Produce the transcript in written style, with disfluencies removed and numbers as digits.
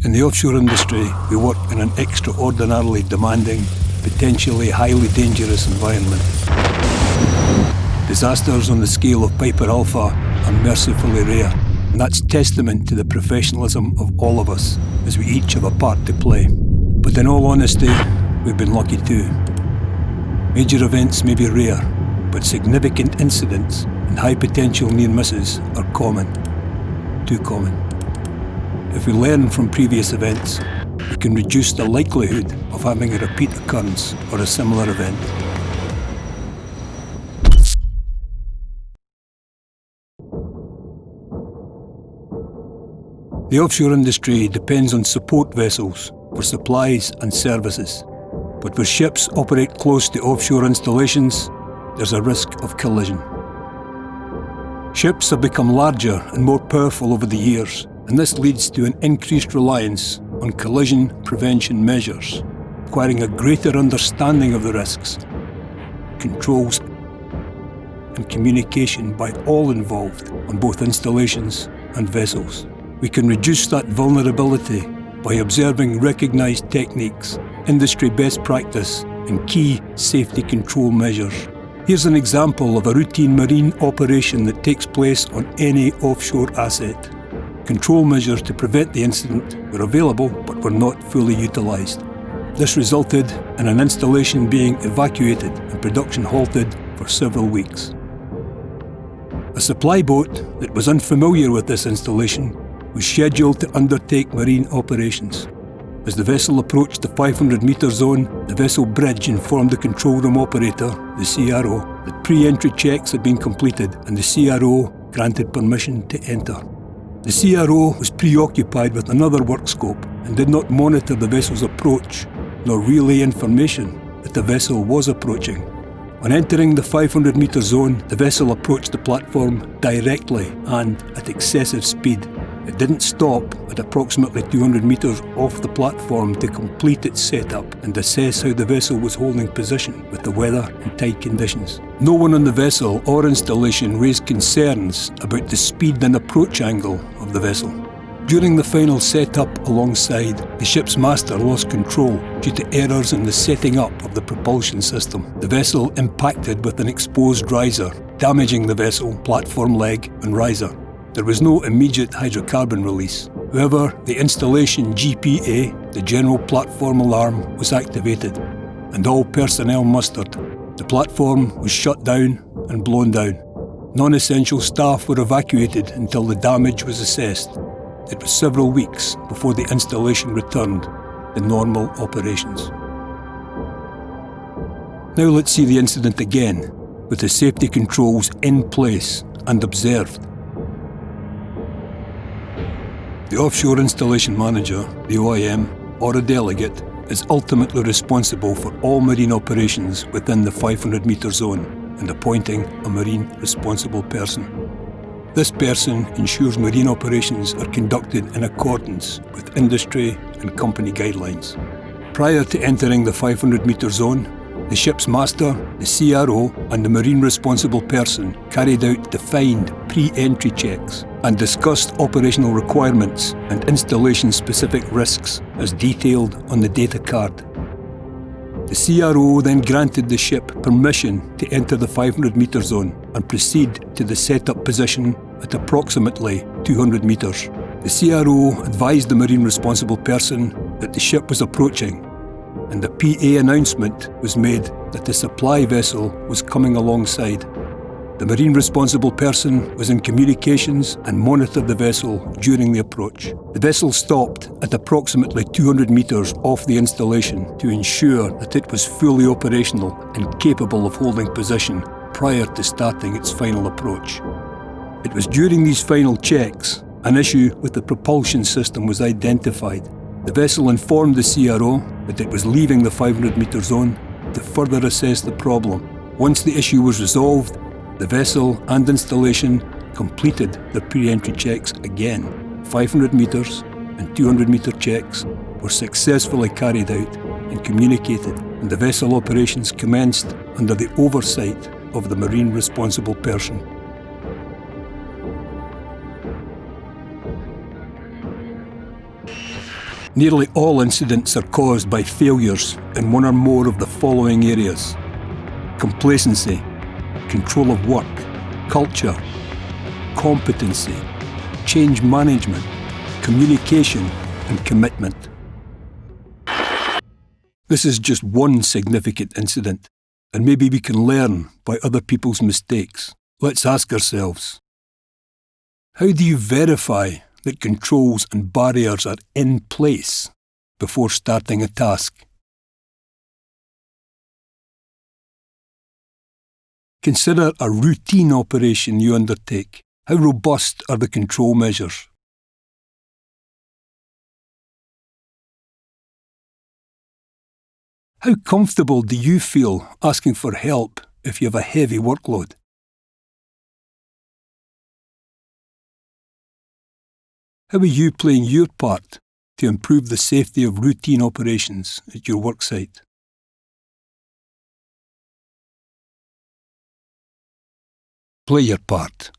In the offshore industry, we work in an extraordinarily demanding, potentially highly dangerous environment. Disasters on the scale of Piper Alpha are mercifully rare, and that's testament to the professionalism of all of us, as we each have a part to play. But in all honesty, we've been lucky too. Major events may be rare, but significant incidents and high potential near misses are common. Too common. If we learn from previous events, we can reduce the likelihood of having a repeat occurrence or a similar event. The offshore industry depends on support vessels for supplies and services, but where ships operate close to offshore installations, there's a risk of collision. Ships have become larger and more powerful over the years, and this leads to an increased reliance on collision prevention measures, requiring a greater understanding of the risks, controls, and communication by all involved on both installations and vessels. We can reduce that vulnerability by observing recognised techniques, industry best practice, and key safety control measures. Here's an example of a routine marine operation that takes place on any offshore asset. Control measures to prevent the incident were available but were not fully utilised. This resulted in an installation being evacuated and production halted for several weeks. A supply boat that was unfamiliar with this installation was scheduled to undertake marine operations. As the vessel approached the 500-metre zone, the vessel bridge informed the control room operator, the CRO, that pre-entry checks had been completed and the CRO granted permission to enter. The CRO was preoccupied with another work scope and did not monitor the vessel's approach nor relay information that the vessel was approaching. On entering the 500-metre zone, the vessel approached the platform directly and at excessive speed. It didn't stop at approximately 200 metres off the platform to complete its setup and assess how the vessel was holding position with the weather and tide conditions. No one on the vessel or installation raised concerns about the speed and approach angle of the vessel. During the final setup alongside, the ship's master lost control due to errors in the setting up of the propulsion system. The vessel impacted with an exposed riser, damaging the vessel, platform leg and riser. There was no immediate hydrocarbon release. However, the installation GPA, the General Platform Alarm, was activated and all personnel mustered. The platform was shut down and blown down. Non-essential staff were evacuated until the damage was assessed. It was several weeks before the installation returned to normal operations. Now let's see the incident again, with the safety controls in place and observed. The offshore installation manager, the OIM, or a delegate, is ultimately responsible for all marine operations within the 500-metre zone and appointing a marine responsible person. This person ensures marine operations are conducted in accordance with industry and company guidelines. Prior to entering the 500-metre zone, the ship's master, the CRO, and the marine responsible person carried out defined pre-entry checks and discussed operational requirements and installation-specific risks as detailed on the data card. The CRO then granted the ship permission to enter the 500-metre zone and proceed to the set-up position at approximately 200 metres. The CRO advised the marine responsible person that the ship was approaching, and the PA announcement was made that the supply vessel was coming alongside. The marine responsible person was in communications and monitored the vessel during the approach. The vessel stopped at approximately 200 metres off the installation to ensure that it was fully operational and capable of holding position prior to starting its final approach. It was during these final checks an issue with the propulsion system was identified. The vessel informed the CRO that it was leaving the 500-metre zone to further assess the problem. Once the issue was resolved, the vessel and installation completed their pre-entry checks again. 500 metres and 200-metre checks were successfully carried out and communicated, and the vessel operations commenced under the oversight of the marine responsible person. Nearly all incidents are caused by failures in one or more of the following areas: complacency, control of work, culture, competency, change management, communication, and commitment. This is just one significant incident, and maybe we can learn by other people's mistakes. Let's ask ourselves, how do you verify that controls and barriers are in place before starting a task? Consider a routine operation you undertake. How robust are the control measures? How comfortable do you feel asking for help if you have a heavy workload? How are you playing your part to improve the safety of routine operations at your worksite? Play your part.